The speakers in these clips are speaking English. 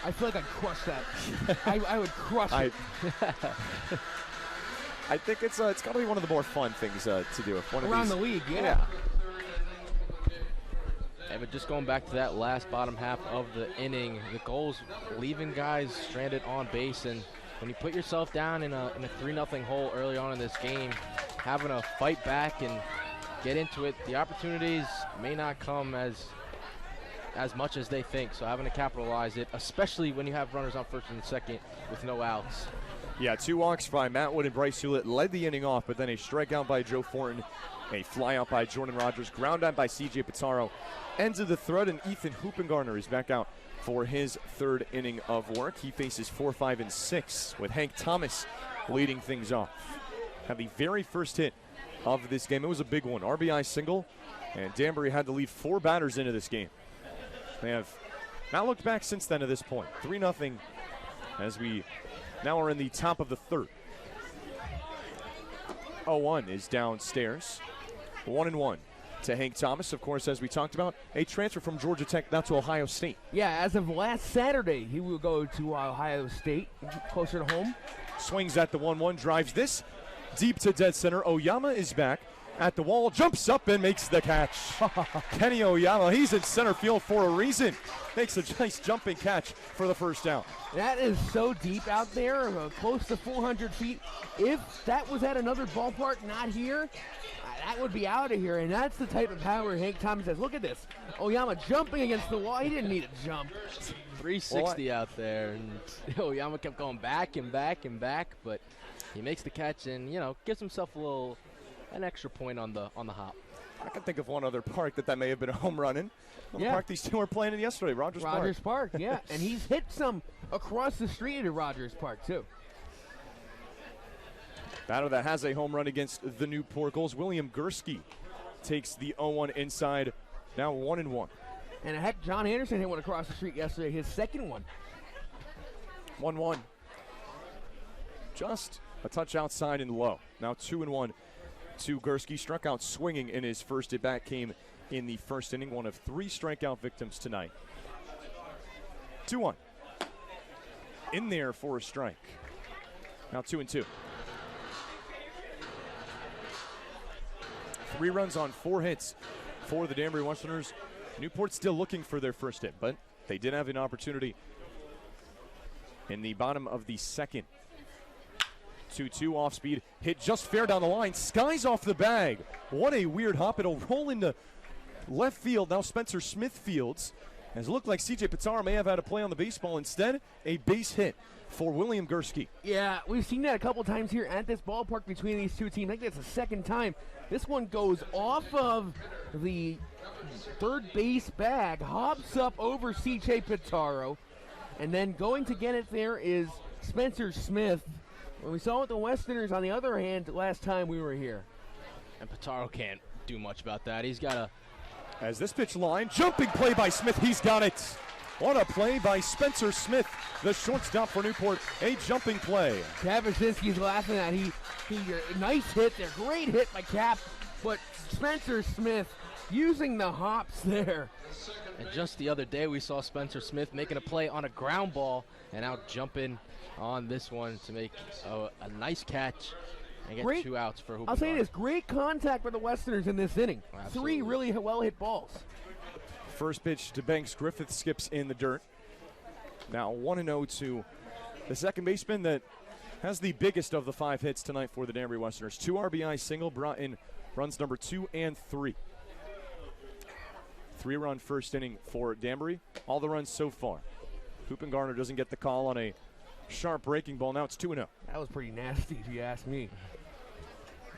I feel like I'd crush that. I would crush it. I think it's got to be one of the more fun things to do. Around the league, yeah. Yeah, but just going back to that last bottom half of the inning, the goals leaving guys stranded on base, and when you put yourself down in a 3-0 hole early on in this game, having to fight back and get into it, the opportunities may not come as much as they think. So having to capitalize it, especially when you have runners on first and second with no outs. Yeah, 2 walks by Matt Wood and Bryce Hewlett led the inning off, but then a strikeout by Joe Fortin, a flyout by Jordan Rogers, ground out by C.J. Pitaro. Ends of the thread, and Ethan Hoopengarner is back out for his 3rd inning of work. He faces 4, 5, and 6 with Hank Thomas leading things off. Had the very first hit of this game. It was a big one, RBI single, and Danbury had to lead 4 batters into this game. They have not looked back since then to this point. 3-0 as we now are in the top of the 3rd. 0-1 is downstairs. 1-1 to Hank Thomas, of course, as we talked about, a transfer from Georgia Tech now to Ohio State. Yeah, as of last Saturday, he will go to Ohio State, closer to home. Swings at the 1-1, drives this deep to dead center. Oyama is back at the wall, jumps up and makes the catch. Kenny Oyama, he's in center field for a reason. Makes a nice jumping catch for the first down. That is so deep out there, close to 400 feet. If that was at another ballpark, not here, that would be out of here, and that's the type of power Hank Thomas has. Look at this. Oyama jumping against the wall. He didn't need a jump. 360 out there, and Oyama kept going back and back and back, but he makes the catch and, gives himself an extra point on the hop. I can think of one other park that may have been a home run in. The park these two were playing in yesterday, Rogers Park. Rogers Park, yeah. And he's hit some across the street at Rogers Park, too. Batter that has a home run against the Newport Gulls. William Gursky takes the 0-1 inside, now 1-1. And heck, John Anderson hit one across the street yesterday, his second one. 1-1. Just a touch outside and low. Now 2-1 to Gursky. Struck out swinging in his first at bat, came in the first inning. One of 3 strikeout victims tonight. 2-1. In there for a strike. Now 2-2. 3 runs on 4 hits for the Danbury Westerners. Newport still looking for their first hit, but they did have an opportunity in the bottom of the second. 2-2 off speed, hit just fair down the line, skies off the bag. What a weird hop. It'll roll into left field. Now Spencer Smith fields. As it looked like C.J. Pitaro may have had a play on the baseball. Instead, a base hit for William Gursky. Yeah, we've seen that a couple times here at this ballpark between these two teams. I think that's the second time. This one goes off of the third base bag, hops up over C.J. Pitaro, and then going to get it there is Spencer Smith. When we saw with the Westerners, on the other hand, last time we were here. And Pitaro can't do much about that. He's got a... As this pitch line, jumping play by Smith, he's got it. What a play by Spencer Smith, the shortstop for Newport. A jumping play. Kapusinski's laughing at he nice hit there, great hit by Cap, but Spencer Smith using the hops there. And just the other day, we saw Spencer Smith making a play on a ground ball and out jumping on this one to make a nice catch and get 2 outs for Hoopengarner. I'll say this, great contact for the Westerners in this inning. Absolutely. 3 really well-hit balls. First pitch to Banks. Griffith skips in the dirt. Now 1-0 to the second baseman that has the biggest of the 5 hits tonight for the Danbury Westerners. 2 RBI single, brought in runs number 2 and 3. 3-run first inning for Danbury. All the runs so far. Hoopengarner doesn't get the call on a sharp breaking ball. Now it's 2-0. That was pretty nasty, if you ask me.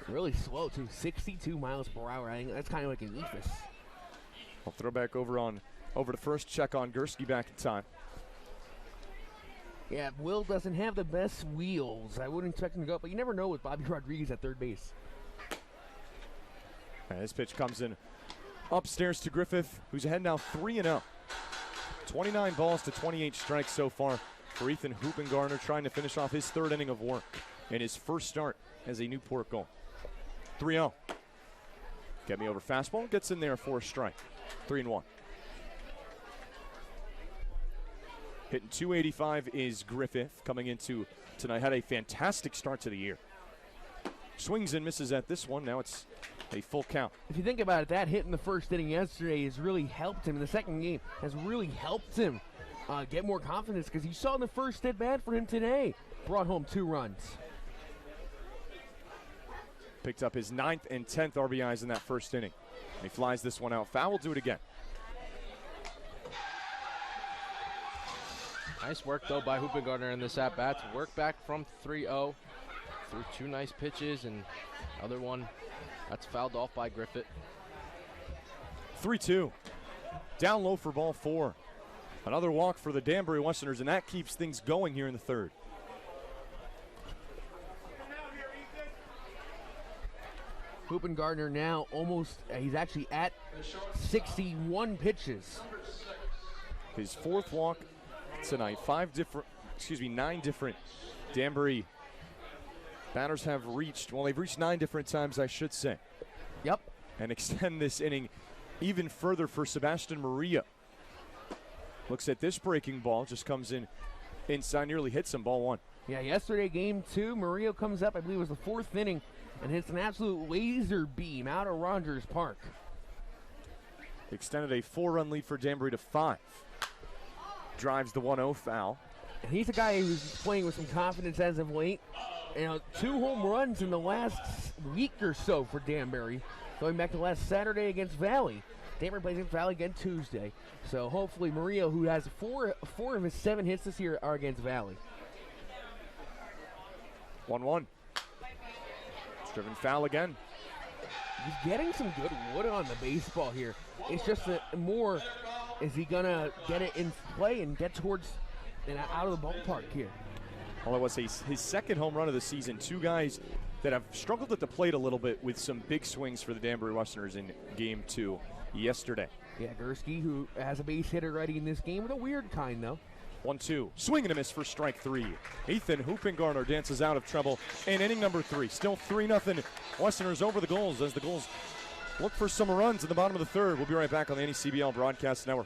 Really slow, too. 62 miles per hour. I think that's kind of like an eephus. I'll throw back over to first. Check on Gursky back in time. Yeah, Will doesn't have the best wheels. I wouldn't expect him to go up, but you never know with Bobby Rodriguez at third base. And this pitch comes in upstairs to Griffith, who's ahead now 3-0. 29 balls to 28 strikes so far for Ethan Hoopengarner, trying to finish off his 3rd inning of work in his first start as a Newport Gull. 3-0. Get me over fastball, gets in there for a strike. 3-1. Hitting .285 is Griffith coming into tonight. Had a fantastic start to the year. Swings and misses at this one. Now it's a full count. If you think about it, that hit in the first inning yesterday has really helped him. In the second game has really helped him get more confidence, because you saw in the first at bat for him today. Brought home 2 runs. Picked up his 9th and 10th RBIs in that first inning. And he flies this one out. Foul will do it again. Nice work, though, by Hoopengardner in this at-bat to work back from 3-0. Threw 2 nice pitches, and other one that's fouled off by Griffith. 3-2. Down low for ball 4. Another walk for the Danbury Westerners, and that keeps things going here in the third. Hoopengardner now almost, he's actually at 61 pitches. His 4th walk tonight. 9 different Danbury batters have reached. Well, they've reached 9 different times, I should say. Yep. And extend this inning even further for Sebastian Maria. Looks at this breaking ball, just comes in inside, nearly hits him, ball 1. Yeah, yesterday, game 2, Murillo comes up, I believe it was the 4th inning, and hits an absolute laser beam out of Rogers Park. Extended a 4-run lead for Danbury to 5. Drives the 1-0 foul. And he's a guy who's playing with some confidence as of late. 2 home runs in the last week or so for Danbury, going back to last Saturday against Valley. Danbury plays against Valley again Tuesday. So hopefully Murillo, who has four of his 7 hits this year, are against Valley. 1-1. Driven foul again. He's getting some good wood on the baseball here. It's just that more, is he going to get it in play and get towards and out of the ballpark here? Well, it was his 2nd home run of the season. 2 guys that have struggled at the plate a little bit with some big swings for the Danbury Westerners in game 2 yesterday. Yeah, Gardecki, who has a base hit already in this game, with a weird kind, though. 1-2. Swing and a miss for strike 3. Ethan Hoopengardner dances out of trouble in inning number 3. Still 3-0. Westerners over the goals as the goals look for some runs in the bottom of the third. We'll be right back on the NECBL Broadcast Network.